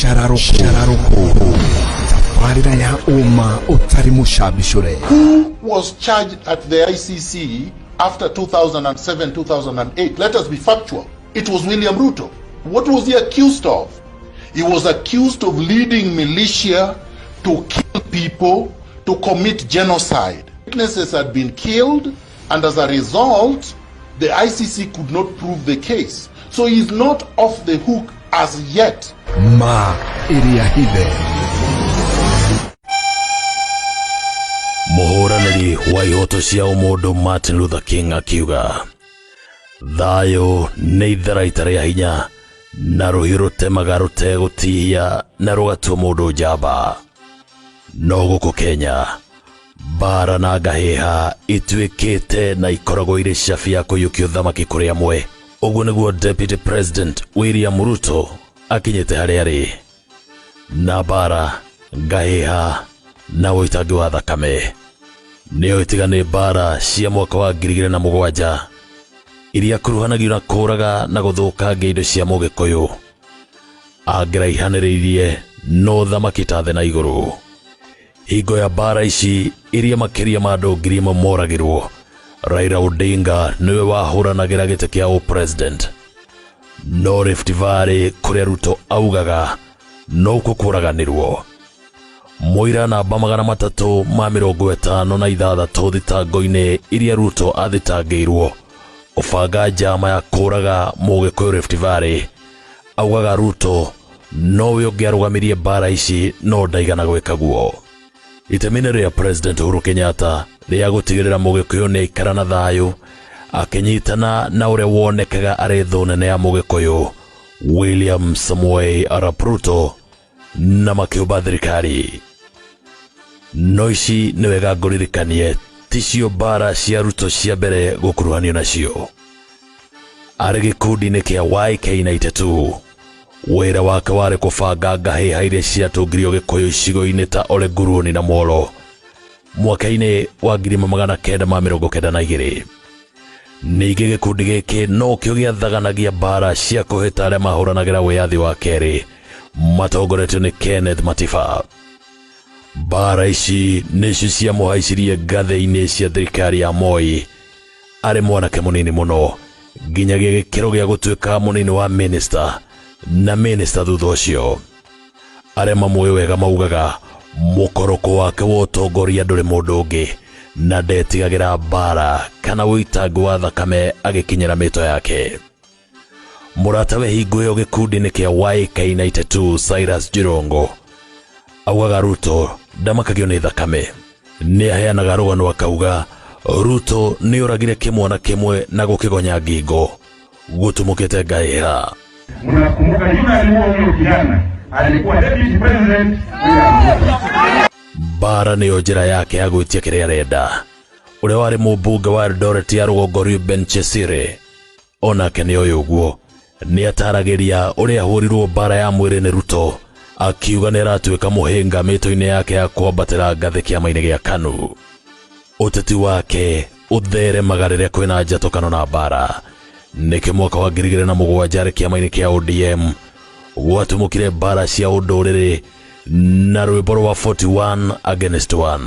Cararuku. Tafarira ya umma utari mushabishure. Who was charged at the ICC after 2007-2008? Let us be factual. It was William Ruto. What was he accused of? He was accused of leading militia to kill people, to commit genocide. Witnesses had been killed, and as a result, the ICC could not prove the case. So he is not off the hook as yet. Ma iriahide. Muhuraniri wa ihoto cia umundu Martin Luther King akiuga thayo ni itharaita ria hinya na ruhi rutemaga rutegutihia na rugatua mundu njamba. No guku Kenya bara na ngahiha ituikite na ikoragwo iri cabi ya kuyukia uthamaki kuri amwe. Uguo niguo Deputy President William Ruto akinyite haria ri na bara ngahiha na witangi wa thakame nio itigane bara cia mwaka wa 2007 iria kuruhanagio na kuraga na guthukangia indo cia Mugikuyu angiraihaniririe no thamaki tathe na iguru. Hingo ya bara ici iria makiria ma andu 1,000 moragirwo, Raila Odinga niwe wahuranagira gite kia president. No Rift Valley kuria Ruto augaga no kukuraganirwo. Moira na bamagana 356 thitango-ini iria Ruto athitangirwo ubanga njama ya kuraga Mugikuyu Rift Valley. Augaga Ruto nowe ungiarugamirie bara ici no ndaigana gwika guo. Itemene ria President Uhuru Kenyatta ria gutigirira Mugikuyu ni ikara na thayu akinyitana na uria wonekaga ari thu nene ya Mugikuyu William Samoei Arap Ruto na makiuba thirikari. No ici ni wega nguririkanie ticio bara cia Ruto cia mbere gukuruhanio nacio. Ari gikundi-ini kia YK92 wira wake wari kubanga ngahiha iria ciatungirio Gikuyu icigo-ini ta Ole Nguruoni na Molo mwaka-ini wa 1992. Ningi gikundi giki no kio giathaganagia bara cia kuhita aria mahuranagira wiyathi wa keri matongoretio ni Kenneth Matiba. Bara ici nicio cia muhaicirie ngathĩ-inĩ cia thirikari ya Moi ari mwanake munini muno nginyagia gikiro gia gutuika munini wa minister na minister thutha ucio. Aria mamwe wega maugaga mukoroko wake wa utongoria nduri mundu ungi na ndetigagira bara kana witangi wa thakame agikinyira mito yake. Muratawe hingo yo gikundi-ini kia YK92 Cyrus Jirongo augaga Ruto ndamakagio ni thakame. Ni aheanaga rugano akauga Ruto ni uragire kimwana kimwe na gukigonya ngingo gutumukite ngahiha. Unakumbuka yule aliyekuwa kijana alikuwa deputy president. Bara niyo njira yake ya gwitia kiria arenda. Uria wari mubunge wa Eldoret ya rugongo Reuben Chesire onake ni uyu guo ni ataragiria uria hurirwo bara ya mwiri ni Ruto akiuga ni aratuika muhinga mito-ini yake ya kwambatira ngathi kiama-ini gia KANU. Uteti wake utheremaga riria kwina njatũkano na bara. Niki mwaka wa 2007 kiama-ini kia ODM gwatumukire bara cia unduriri na rwimbo rwa 41 against 1.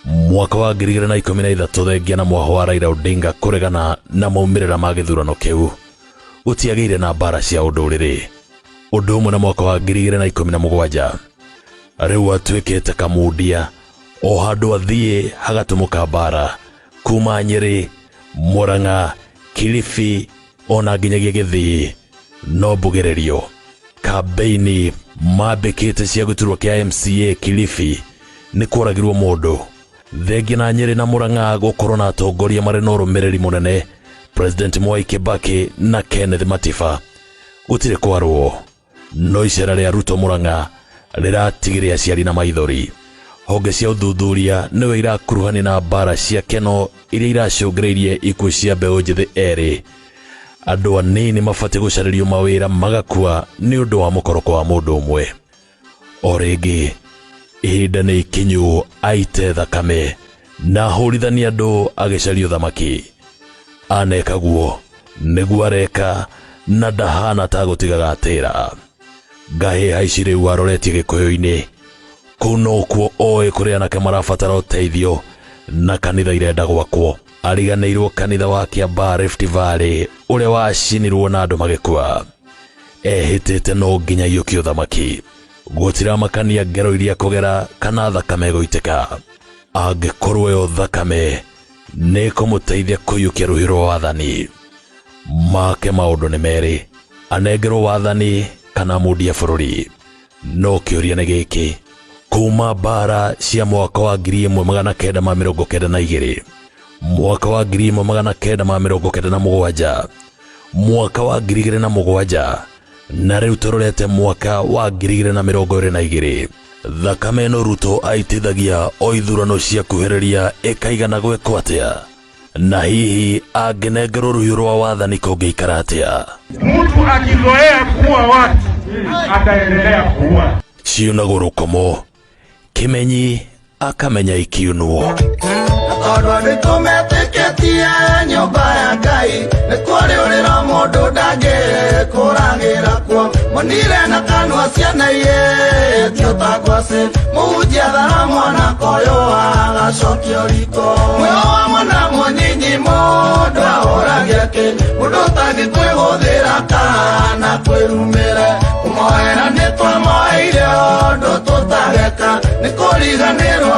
Mwaka wa 2013 thengia na mwaho wa Raila Odinga kuregana na maumirira ma githurano kiu gutiagire na bara cia unduriri. Undu umwe na mwaka wa 2017 riu atuikite kamundia o handu athie hagatumuka bara kuma Nyeri, Murang'a, Kilifi ona nginyagia Githii. No mbugererio kambeini mambikite cia guturwo kia MCA Kilifi ni kuragirwo mundu. Thengia na Nyeri na Murang'a gukorwo na atongoria mari na urumiriri munene President Mwai Kibaki na Kenneth Matiba gutire kwarwo. No icera ria Ruto Murang'a riratigire aciari na maithori. Honge cia uthuthuria niwe irakuruhani na bara cia keno iria iracungiririe ikuũ cia mbeũ njithi eri. Andu anini mabati gucaririo mawira magakua ni undu wa mukoroko wa mundu umwe. O ringi ihinda ni ikinyu aite thakame na hurithania andu agicario thamaki. Aneka guo niguo areka na ndahana ta gutiga gatira. Ngahĩ haici rĩu aroretie gĩkũyũ-inĩ. Kũu no kuo oĩ kũrĩa anake marabatara ũteithio na kanitha irenda gwakwo. Ariganĩirwo kanitha wa Kĩambaa Rift Valley ũrĩa wacinirwo na andũ magĩkua. Ehĩtĩte no nginya yũkio thamaki. Gũtiramakania ngero iria kũgera kana thakame gũitĩka. Angĩkorwo yo thakame nĩ kũmũteithia kũiyũkia rũhiũ rwa wathani. Make maũndũ nĩ merĩ, anengerwo wathani kana mundia bũrũri. No kĩũria nĩ gĩkĩ, kuma mbara cia mwaka wa 1992, mwaka wa 1997, mwaka wa 2007 na rĩu tũrorete mwaka wa 2022. Thakame no Ruto aitithagia o ithurano cia kuhĩrĩria ĩkaigana gwĩkwo atĩa, na hihi angĩnengerwo rũhiũ rwa wathani kũngĩikara atĩa? Mtu akizoea kuua watu ataendelea kuua. Ciunagwo rũkomo, Kĩmenyi akamenya ikiunwo. Tondũ nĩtũmetĩkĩtie nyũmba ya Ngai, nĩ kũrĩ ũrĩra mũndũ ndangĩkũragĩra kuo. Mũnire na kanua ciana iĩtio ta ngwacĩ, mũhunjia thara mwana koyo agacokio riko. Muoyo wa mwana mũnyinyi mũndũ ahũragia kĩ, mũndũ ũtangĩkwĩhũthĩra kana kwĩrumĩra. Kũmoera nĩtwamoeire ũndũ tũtageka, nĩ kũriganĩrwo